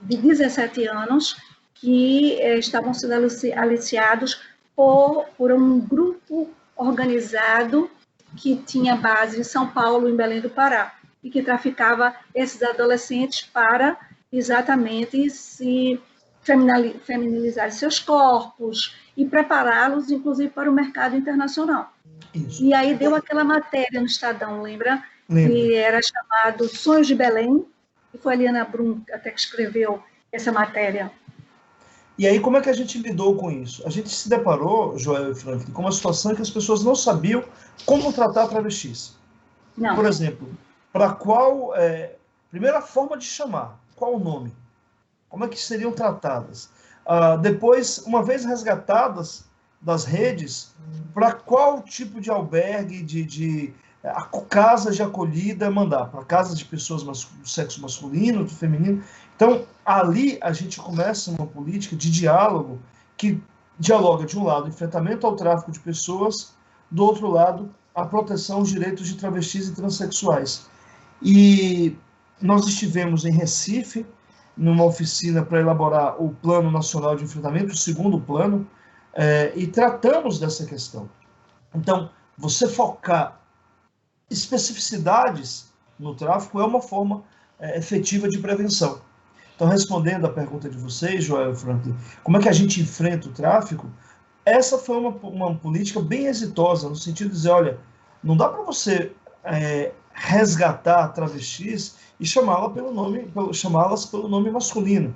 de 17 anos que estavam sendo aliciados por um grupo organizado que tinha base em São Paulo, em Belém do Pará, e que traficava esses adolescentes para exatamente se feminilizar seus corpos e prepará-los, inclusive, para o mercado internacional. Isso. E aí deu aquela matéria no Estadão, lembra? Lembro. Que era chamado Sonhos de Belém, e foi a Liana Brum até que escreveu essa matéria. E aí, como é que a gente lidou com isso? A gente se deparou, Joel e Franklin, com uma situação em que as pessoas não sabiam como tratar travestis. Não. Por exemplo, para qual... primeira forma de chamar, qual o nome? Como é que seriam tratadas? Depois, uma vez resgatadas das redes, para qual tipo de albergue, de casa de acolhida mandar? Para casas de pessoas do sexo masculino, do feminino? Então, ali a gente começa uma política de diálogo que dialoga, de um lado, enfrentamento ao tráfico de pessoas, do outro lado, a proteção aos direitos de travestis e transexuais. E nós estivemos em Recife, numa oficina para elaborar o Plano Nacional de Enfrentamento, o segundo plano, e tratamos dessa questão. Então, você focar especificidades no tráfico é uma forma efetiva de prevenção. Então, respondendo à pergunta de vocês, Joel e Franklin, como é que a gente enfrenta o tráfico? Essa foi uma política bem exitosa, no sentido de dizer, olha, não dá para você resgatar travestis e chamá-las pelo nome masculino.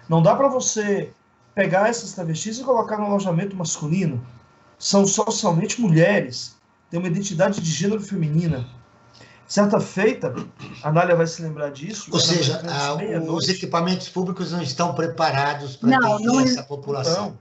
Não dá para você pegar essas travestis e colocar no alojamento masculino. São socialmente mulheres, têm uma identidade de gênero feminina. Certa feita, a Nália vai se lembrar disso. Ou seja, os equipamentos públicos não estão preparados para essa população.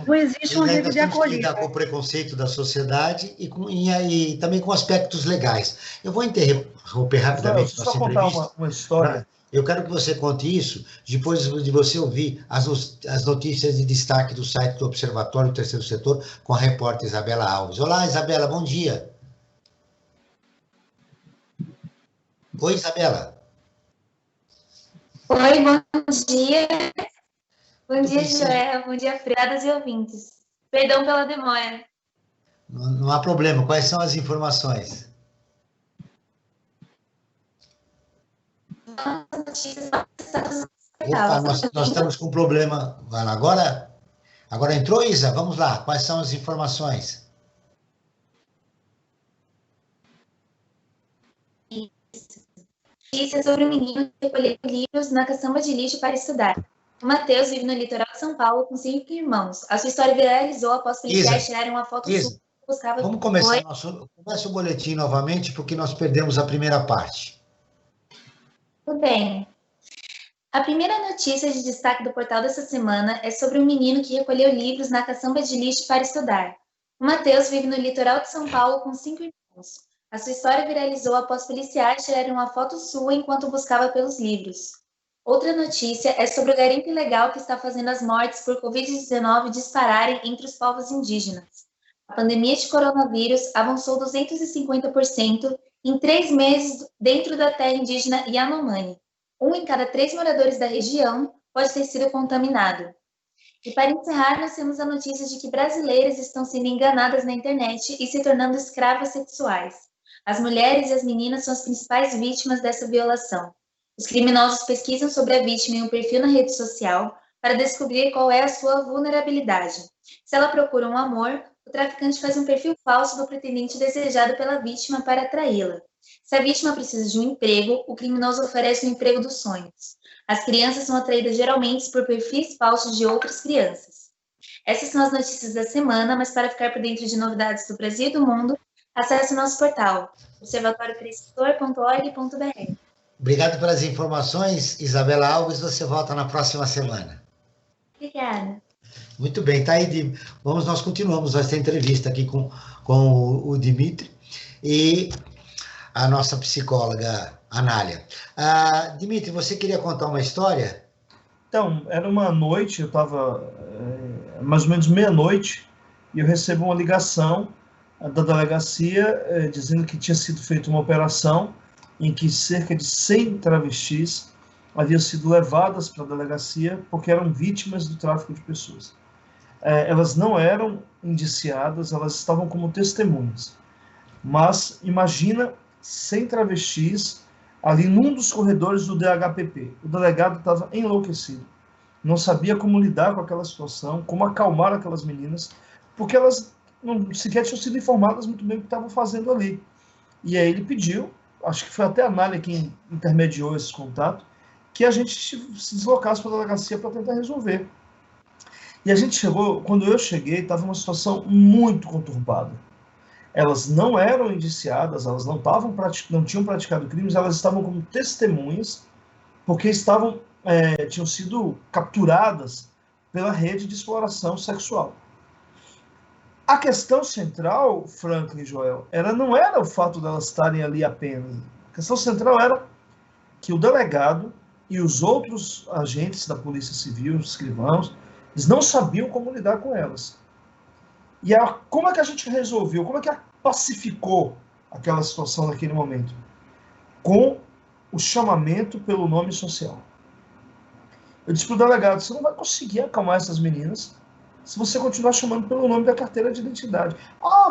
Não existe uma rede de acolhida. Temos que lidar com o preconceito da sociedade e também com aspectos legais. Eu vou interromper rapidamente nossa entrevista. Só contar uma história. Eu quero que você conte isso depois de você ouvir as notícias de destaque do site do Observatório do Terceiro Setor com a repórter Isabela Alves. Olá, Isabela, bom dia. Oi, Isabela. Oi, bom dia. Bom dia, Joel. Bom dia, friadas e ouvintes. Perdão pela demora. Não há problema. Quais são as informações? Opa, nós estamos com um problema. Agora entrou, Isa? Vamos lá. Quais são as informações? Notícia sobre um menino que recolheu livros na caçamba de lixo para estudar. O Matheus vive no litoral de São Paulo com 5 irmãos. A sua história viralizou após policiais tirarem uma foto sua que buscava... Vamos começar começa o boletim novamente, porque nós perdemos a primeira parte. Tudo bem. A primeira notícia de destaque do portal dessa semana é sobre um menino que recolheu livros na caçamba de lixo para estudar. O Matheus vive no litoral de São Paulo com 5 irmãos. A sua história viralizou após policiais tirarem uma foto sua enquanto buscava pelos livros. Outra notícia é sobre o garimpo ilegal que está fazendo as mortes por Covid-19 dispararem entre os povos indígenas. A pandemia de coronavírus avançou 250% em 3 meses dentro da terra indígena Yanomami. 1 em cada 3 moradores da região pode ter sido contaminado. E para encerrar, nós temos a notícia de que brasileiras estão sendo enganadas na internet e se tornando escravas sexuais. As mulheres e as meninas são as principais vítimas dessa violação. Os criminosos pesquisam sobre a vítima em um perfil na rede social para descobrir qual é a sua vulnerabilidade. Se ela procura um amor, o traficante faz um perfil falso do pretendente desejado pela vítima para atraí-la. Se a vítima precisa de um emprego, o criminoso oferece o emprego dos sonhos. As crianças são atraídas geralmente por perfis falsos de outras crianças. Essas são as notícias da semana, mas para ficar por dentro de novidades do Brasil e do mundo, acesse o nosso portal, observatorioterceirossetor.org.br. Obrigado pelas informações, Isabela Alves. Você volta na próxima semana. Obrigada. Muito bem, tá aí. Nós continuamos essa entrevista aqui com o Dimitri e a nossa psicóloga Anália. Dimitri, você queria contar uma história? Então, era uma noite, eu estava mais ou menos meia-noite, e eu recebo uma ligação da delegacia dizendo que tinha sido feita uma operação em que cerca de 100 travestis haviam sido levadas para a delegacia porque eram vítimas do tráfico de pessoas. Elas não eram indiciadas, elas estavam como testemunhas. Mas imagina 100 travestis ali num dos corredores do DHPP. O delegado estava enlouquecido. Não sabia como lidar com aquela situação, como acalmar aquelas meninas, porque elas não sequer tinham sido informadas muito bem o que estavam fazendo ali. E aí ele pediu, acho que foi até a Anália quem intermediou esse contato, que a gente se deslocasse para a delegacia para tentar resolver. E a gente chegou, quando eu cheguei, estava uma situação muito conturbada. Elas não eram indiciadas, elas não tinham praticado crimes, elas estavam como testemunhas, porque tinham sido capturadas pela rede de exploração sexual. A questão central, Franklin e Joel, não era o fato de elas estarem ali apenas. A questão central era que o delegado e os outros agentes da Polícia Civil, os escrivãos, eles não sabiam como lidar com elas. E como é que a gente resolveu? Como é que pacificou aquela situação naquele momento? Com o chamamento pelo nome social. Eu disse para o delegado, você não vai conseguir acalmar essas meninas se você continuar chamando pelo nome da carteira de identidade.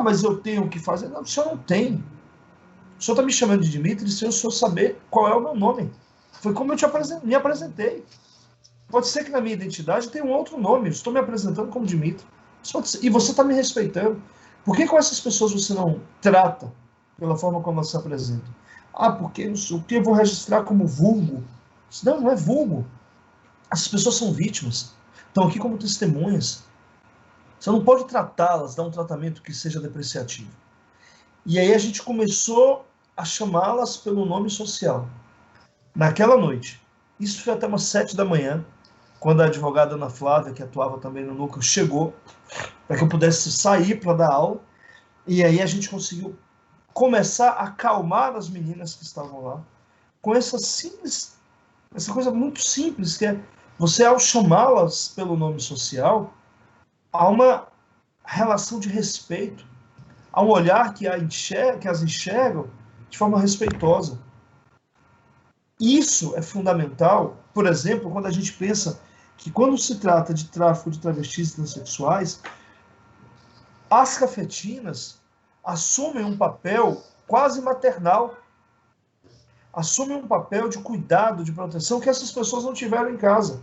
Mas eu tenho que fazer. Não, o senhor não tem. O senhor está me chamando de Dimitri sem o senhor saber qual é o meu nome. Foi como eu me apresentei. Pode ser que na minha identidade tenha um outro nome. Eu estou me apresentando como Dimitri. E você está me respeitando. Por que com essas pessoas você não trata pela forma como elas se apresentam? Porque não sei o que, eu vou registrar como vulgo. Não é vulgo. Essas pessoas são vítimas. Estão aqui como testemunhas. Você não pode tratá-las, dar um tratamento que seja depreciativo. E aí a gente começou a chamá-las pelo nome social. Naquela noite. Isso foi até umas 7 da manhã, quando a advogada Ana Flávia, que atuava também no núcleo, chegou, para que eu pudesse sair para dar aula. E aí a gente conseguiu começar a acalmar as meninas que estavam lá, com essa coisa muito simples, que é você, ao chamá-las pelo nome social, há uma relação de respeito, há um olhar que as enxergam de forma respeitosa. Isso é fundamental, por exemplo, quando a gente pensa que quando se trata de tráfico de travestis e transexuais, as cafetinas assumem um papel quase maternal, assumem um papel de cuidado, de proteção que essas pessoas não tiveram em casa.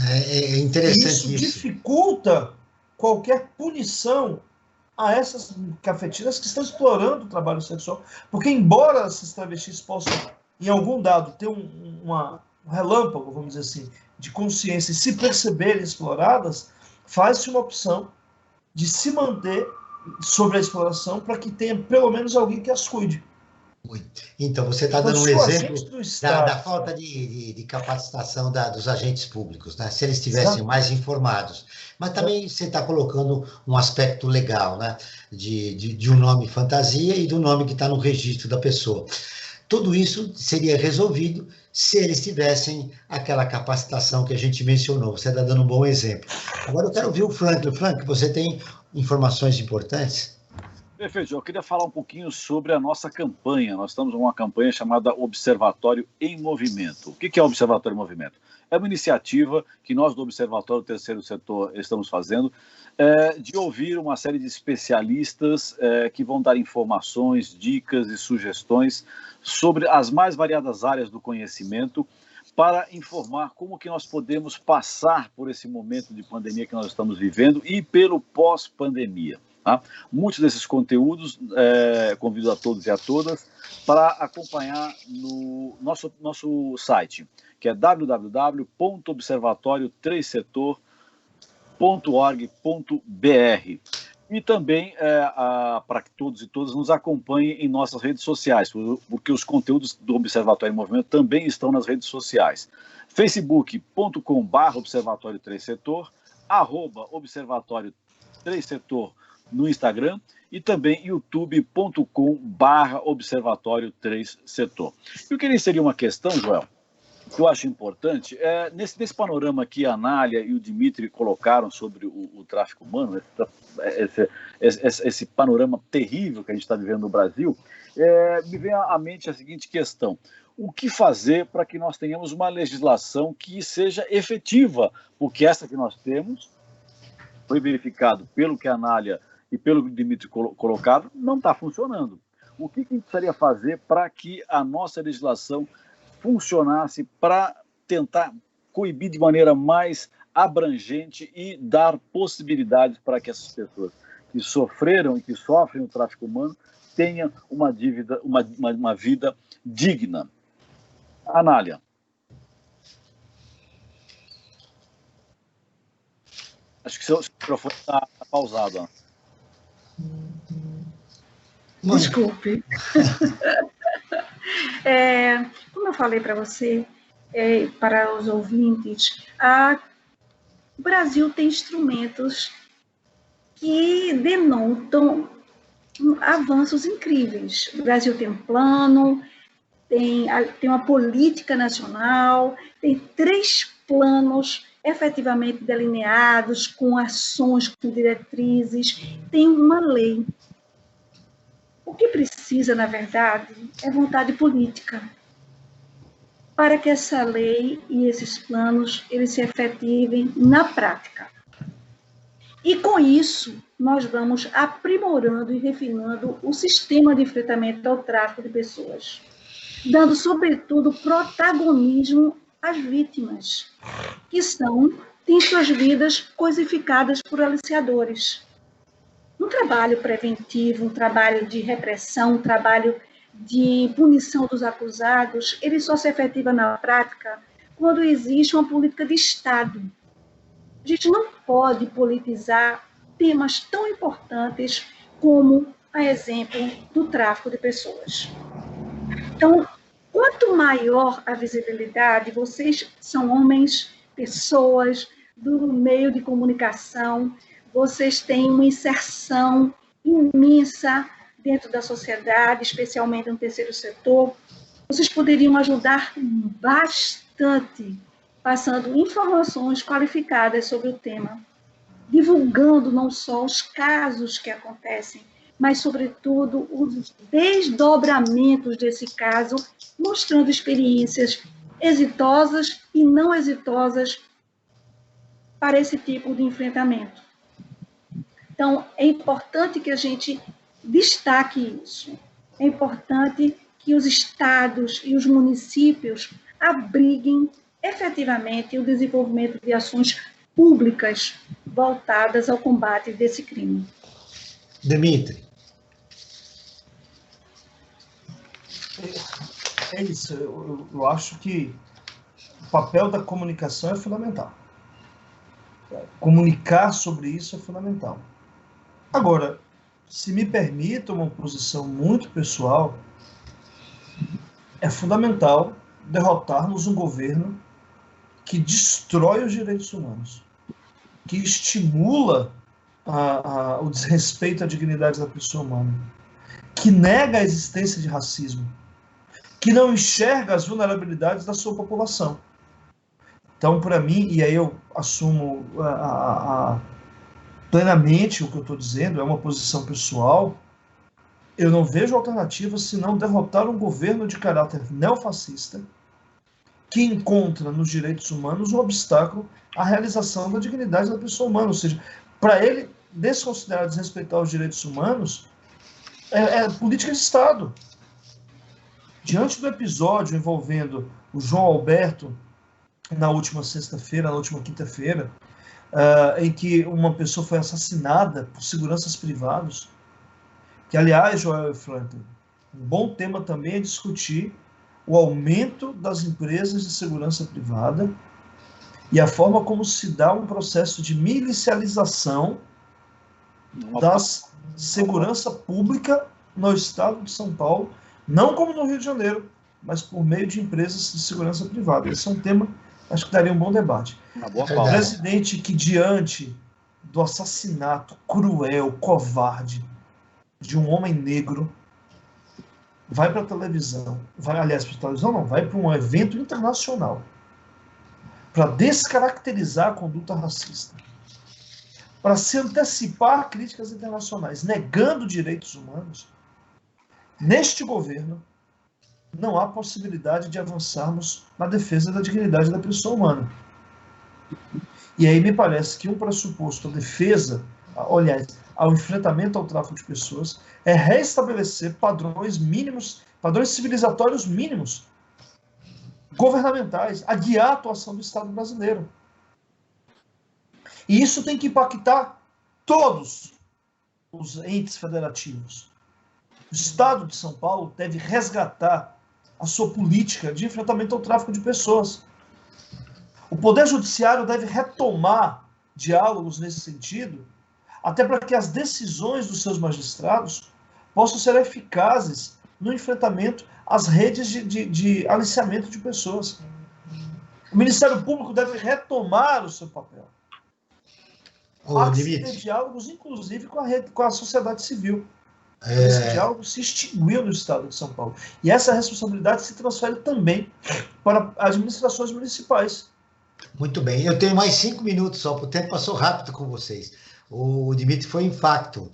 É interessante isso. Dificulta qualquer punição a essas cafetinas que estão explorando o trabalho sexual, porque embora esses travestis possam, em algum dado, ter um relâmpago, vamos dizer assim, de consciência e se perceberem exploradas, faz-se uma opção de se manter sobre a exploração para que tenha pelo menos alguém que as cuide. Então, você está dando um exemplo da falta de capacitação dos agentes públicos, né? Se eles estivessem mais informados. Mas também você está colocando um aspecto legal, né? De um nome fantasia e do nome que está no registro da pessoa. Tudo isso seria resolvido se eles tivessem aquela capacitação que a gente mencionou. Você está dando um bom exemplo. Agora eu quero ouvir o Franklin. Franklin, você tem informações importantes? Perfeito, eu queria falar um pouquinho sobre a nossa campanha. Nós estamos numa campanha chamada Observatório em Movimento. O que é Observatório em Movimento? É uma iniciativa que nós do Observatório do Terceiro Setor estamos fazendo de ouvir uma série de especialistas que vão dar informações, dicas e sugestões sobre as mais variadas áreas do conhecimento para informar como que nós podemos passar por esse momento de pandemia que nós estamos vivendo e pelo pós-pandemia. Tá? Muitos desses conteúdos, convido a todos e a todas para acompanhar no nosso site, que é www.observatório3setor.org.br. E também para que todos e todas nos acompanhem em nossas redes sociais, porque os conteúdos do Observatório em Movimento também estão nas redes sociais. facebook.com/Observatório 3 Setor, @Observatório 3 Setor no Instagram e também youtube.com/Observatório 3 Setor. Eu queria inserir uma questão, Joel, que eu acho importante, nesse panorama que a Anália e o Dimitri colocaram sobre o tráfico humano, esse panorama terrível que a gente está vivendo no Brasil, me vem à mente a seguinte questão: o que fazer para que nós tenhamos uma legislação que seja efetiva? Porque essa que nós temos, foi verificado pelo que a Anália e pelo que o Dimitri colocaram, não está funcionando. O que a gente precisaria fazer para que a nossa legislação funcionasse para tentar coibir de maneira mais abrangente e dar possibilidades para que essas pessoas que sofreram e que sofrem o tráfico humano tenham uma vida digna? Anália. Acho que seu microfone está pausado. Desculpe. Como eu falei para você, para os ouvintes, o Brasil tem instrumentos que denotam avanços incríveis. O Brasil tem um plano, tem uma política nacional, tem 3 planos efetivamente delineados, com ações, com diretrizes, tem uma lei. O que precisa, na verdade, é vontade política, para que essa lei e esses planos eles se efetivem na prática. E com isso, nós vamos aprimorando e refinando o sistema de enfrentamento ao tráfico de pessoas, dando, sobretudo, protagonismo às vítimas, que têm suas vidas coisificadas por aliciadores. Um trabalho preventivo, um trabalho de repressão, um trabalho de punição dos acusados, ele só se efetiva na prática quando existe uma política de Estado. A gente não pode politizar temas tão importantes como, a exemplo, do tráfico de pessoas. Então, quanto maior a visibilidade, vocês são homens, pessoas do meio de comunicação, vocês têm uma inserção imensa dentro da sociedade, especialmente no terceiro setor. Vocês poderiam ajudar bastante, passando informações qualificadas sobre o tema, divulgando não só os casos que acontecem, mas, sobretudo, os desdobramentos desse caso, mostrando experiências exitosas e não exitosas para esse tipo de enfrentamento. Então, é importante que a gente destaque isso. É importante que os estados e os municípios abriguem efetivamente o desenvolvimento de ações públicas voltadas ao combate desse crime. Dimitri. É isso, eu acho que o papel da comunicação é fundamental. Comunicar sobre isso é fundamental. Agora, se me permita uma posição muito pessoal, é fundamental derrotarmos um governo que destrói os direitos humanos, que estimula o desrespeito à dignidade da pessoa humana, que nega a existência de racismo, que não enxerga as vulnerabilidades da sua população. Então, para mim, e aí eu assumo plenamente o que eu estou dizendo, é uma posição pessoal, eu não vejo alternativa senão derrotar um governo de caráter neofascista que encontra nos direitos humanos um obstáculo à realização da dignidade da pessoa humana. Ou seja, para ele desconsiderar, desrespeitar os direitos humanos, é política de Estado. diante do episódio envolvendo o João Alberto, na última sexta-feira, na última quinta-feira, em que uma pessoa foi assassinada por seguranças privados, que, aliás, Joel e Franklin, um bom tema também é discutir o aumento das empresas de segurança privada e a forma como se dá um processo de milicialização da segurança pública no estado de São Paulo, não como no Rio de Janeiro, mas por meio de empresas de segurança privada. Esse é um tema, acho que daria um bom debate. O presidente que, diante do assassinato cruel, covarde, de um homem negro, vai para a televisão, vai para um evento internacional para descaracterizar a conduta racista, para se antecipar a críticas internacionais, negando direitos humanos. Neste governo, não há possibilidade de avançarmos na defesa da dignidade da pessoa humana. E aí me parece que um pressuposto à defesa, ao enfrentamento ao tráfico de pessoas, é restabelecer padrões mínimos, padrões civilizatórios mínimos, governamentais, a guiar a atuação do Estado brasileiro. E isso tem que impactar todos os entes federativos. O Estado de São Paulo deve resgatar a sua política de enfrentamento ao tráfico de pessoas. O Poder Judiciário deve retomar diálogos nesse sentido, até para que as decisões dos seus magistrados possam ser eficazes no enfrentamento às redes de aliciamento de pessoas. O Ministério Público deve retomar o seu papel. Há que ter diálogos, inclusive, com a sociedade civil. Esse diálogo se extinguiu no Estado de São Paulo. E essa responsabilidade se transfere também para administrações municipais. Muito bem. Eu tenho mais 5 minutos só, porque o tempo passou rápido com vocês. O Dimitri foi enfático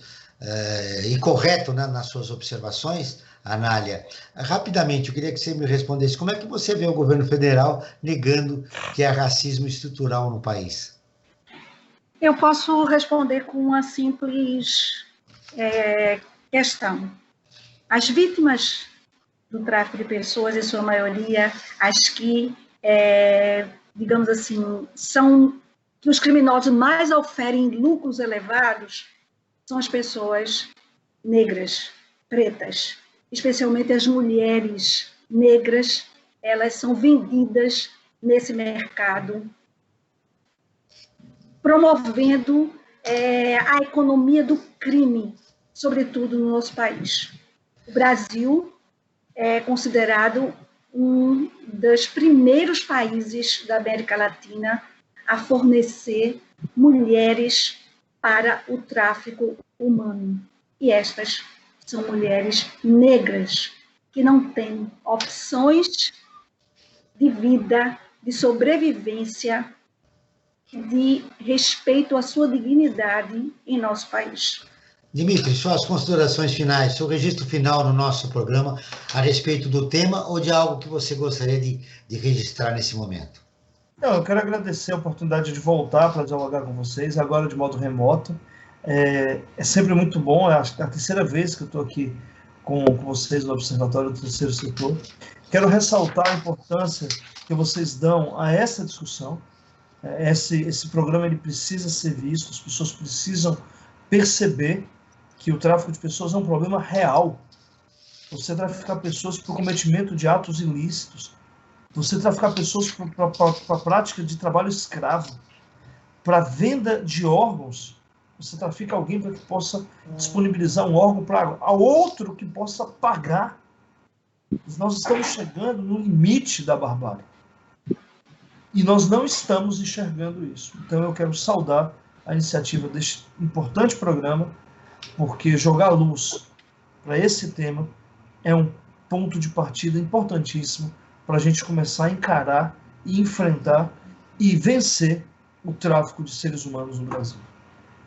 e correto, né, nas suas observações, Anália. Rapidamente, eu queria que você me respondesse como é que você vê o governo federal negando que há racismo estrutural no país? Eu posso responder com uma simples questão. As vítimas do tráfico de pessoas, em sua maioria, as que, digamos assim, são que os criminosos mais oferem lucros elevados, são as pessoas negras, pretas, especialmente as mulheres negras. Elas são vendidas nesse mercado, promovendo a economia do crime, sobretudo no nosso país. O Brasil é considerado um dos primeiros países da América Latina a fornecer mulheres para o tráfico humano. E estas são mulheres negras, que não têm opções de vida, de sobrevivência, de respeito à sua dignidade em nosso país. Dimitri, suas considerações finais, seu registro final no nosso programa a respeito do tema ou de algo que você gostaria de registrar nesse momento? Não, eu quero agradecer a oportunidade de voltar para dialogar com vocês, agora de modo remoto. É sempre muito bom, é a terceira vez que eu estou aqui com vocês no Observatório do Terceiro Setor. Quero ressaltar a importância que vocês dão a essa discussão. Esse programa ele precisa ser visto, as pessoas precisam perceber que o tráfico de pessoas é um problema real. Você traficar pessoas para o cometimento de atos ilícitos, você traficar pessoas para a prática de trabalho escravo, para venda de órgãos. Você trafica alguém para que possa disponibilizar um órgão para outro que possa pagar. Nós estamos chegando no limite da barbárie. E nós não estamos enxergando isso. Então eu quero saudar a iniciativa deste importante programa, porque jogar luz para esse tema é um ponto de partida importantíssimo para a gente começar a encarar e enfrentar e vencer o tráfico de seres humanos no Brasil.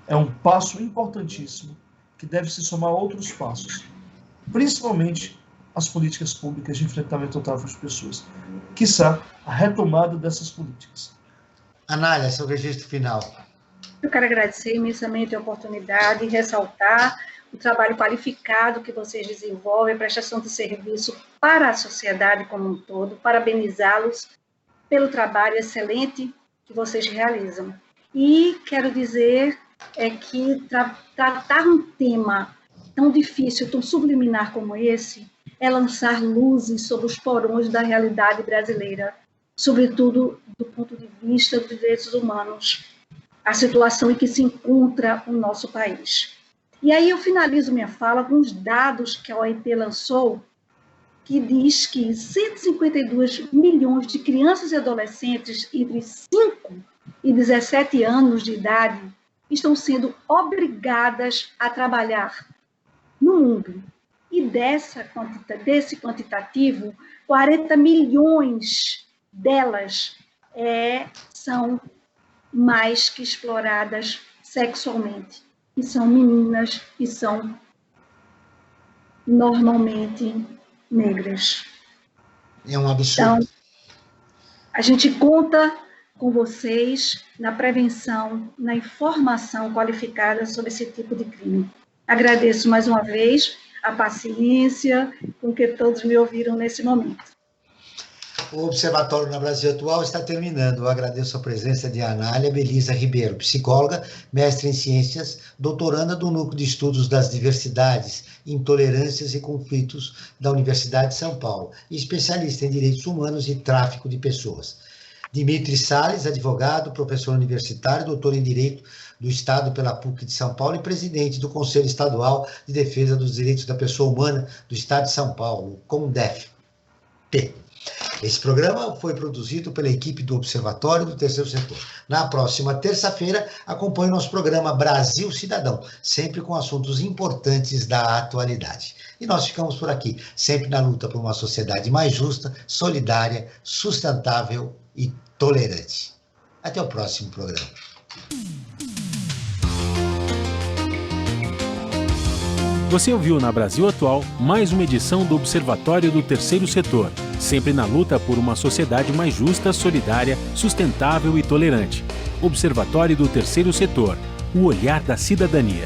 É um passo importantíssimo que deve se somar a outros passos, principalmente as políticas públicas de enfrentamento ao tráfico de pessoas, quiçá a retomada dessas políticas. Anália, seu registro final. Eu quero agradecer imensamente a oportunidade e ressaltar o trabalho qualificado que vocês desenvolvem, a prestação de serviço para a sociedade como um todo, parabenizá-los pelo trabalho excelente que vocês realizam. E quero dizer que tratar um tema tão difícil, tão subliminar como esse, é lançar luzes sobre os porões da realidade brasileira, sobretudo do ponto de vista dos direitos humanos, a situação em que se encontra o nosso país. E aí eu finalizo minha fala com os dados que a OIT lançou, que diz que 152 milhões de crianças e adolescentes entre 5 e 17 anos de idade estão sendo obrigadas a trabalhar no mundo. E desse quantitativo, 40 milhões delas são mais que exploradas sexualmente. E são meninas e são normalmente negras. É um absurdo. Então, a gente conta com vocês na prevenção, na informação qualificada sobre esse tipo de crime. Agradeço mais uma vez a paciência com que todos me ouviram nesse momento. O Observatório na Brasil Atual está terminando. Eu agradeço a presença de Anália Belisa Ribeiro, psicóloga, mestre em ciências, doutoranda do Núcleo de Estudos das Diversidades, Intolerâncias e Conflitos da Universidade de São Paulo, e especialista em direitos humanos e tráfico de pessoas. Dimitri Salles, advogado, professor universitário, doutor em Direito do Estado pela PUC de São Paulo e presidente do Conselho Estadual de Defesa dos Direitos da Pessoa Humana do Estado de São Paulo, CONDEF-P. Esse programa foi produzido pela equipe do Observatório do Terceiro Setor. Na próxima terça-feira, acompanhe o nosso programa Brasil Cidadão, sempre com assuntos importantes da atualidade. E nós ficamos por aqui, sempre na luta por uma sociedade mais justa, solidária, sustentável e tolerante. Até o próximo programa. Você ouviu na Brasil Atual mais uma edição do Observatório do Terceiro Setor, sempre na luta por uma sociedade mais justa, solidária, sustentável e tolerante. Observatório do Terceiro Setor, o olhar da cidadania.